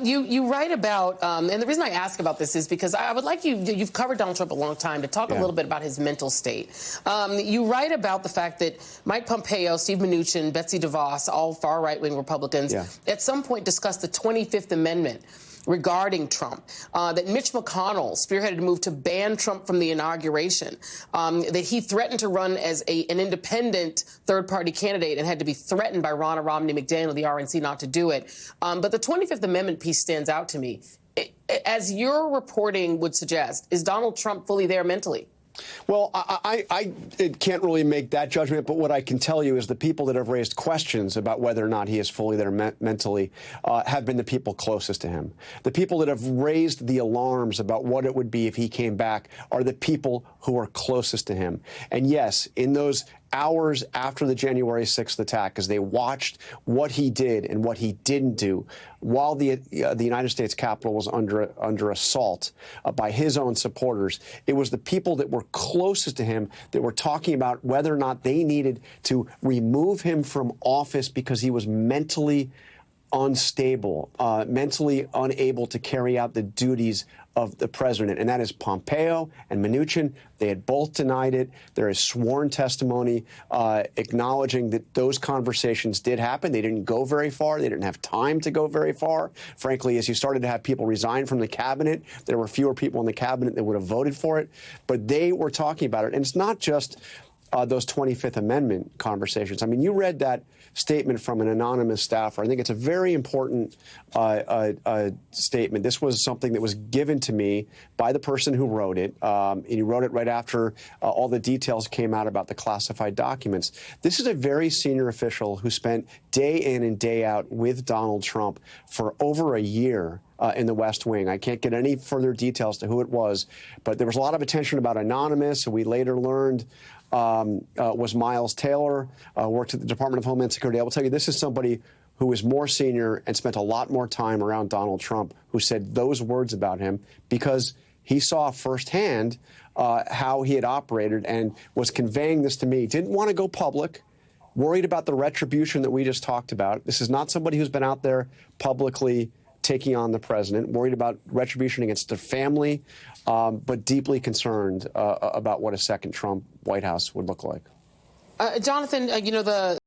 You write about, and the reason I ask about this is because I would like you've covered Donald Trump a long time, to talk a little bit about his mental state. You write about the fact that Mike Pompeo, Steve Mnuchin, Betsy DeVos, all far right-wing Republicans, at some point discussed the 25th Amendment regarding Trump, that Mitch McConnell spearheaded a move to ban Trump from the inauguration, that he threatened to run as an independent third-party candidate and had to be threatened by Ronna Romney McDaniel, the RNC, not to do it. But the 25th Amendment piece stands out to me. As your reporting would suggest, is Donald Trump fully there mentally? Well, I can't really make that judgment, but what I can tell you is the people that have raised questions about whether or not he is fully there mentally have been the people closest to him. The people that have raised the alarms about what it would be if he came back are the people who are closest to him. And yes, in those hours after the January 6th attack, as they watched what he did and what he didn't do while the United States Capitol was under assault by his own supporters, it was the people that were closest to him that were talking about whether or not they needed to remove him from office because he was mentally unstable, mentally unable to carry out the duties of the president. And that is Pompeo and Mnuchin. They had both denied it. There is sworn testimony acknowledging that those conversations did happen. They didn't go very far. They didn't have time to go very far. Frankly, as you started to have people resign from the cabinet, there were fewer people in the cabinet that would have voted for it. But they were talking about it. And it's not just those 25th Amendment conversations. I mean, you read that statement from an anonymous staffer. I think it's a very important statement. This was something that was given to me by the person who wrote it. And he wrote it right after all the details came out about the classified documents. This is a very senior official who spent day in and day out with Donald Trump for over a year in the West Wing. I can't get any further details to who it was, but there was a lot of attention about anonymous, and we later learned was Miles Taylor, worked at the Department of Homeland Security. I will tell you, this is somebody who was more senior and spent a lot more time around Donald Trump, who said those words about him because he saw firsthand how he had operated and was conveying this to me. Didn't want to go public, worried about the retribution that we just talked about. This is not somebody who's been out there publicly taking on the president, worried about retribution against their family, but deeply concerned about what a second Trump White House would look like. Jonathan, you know,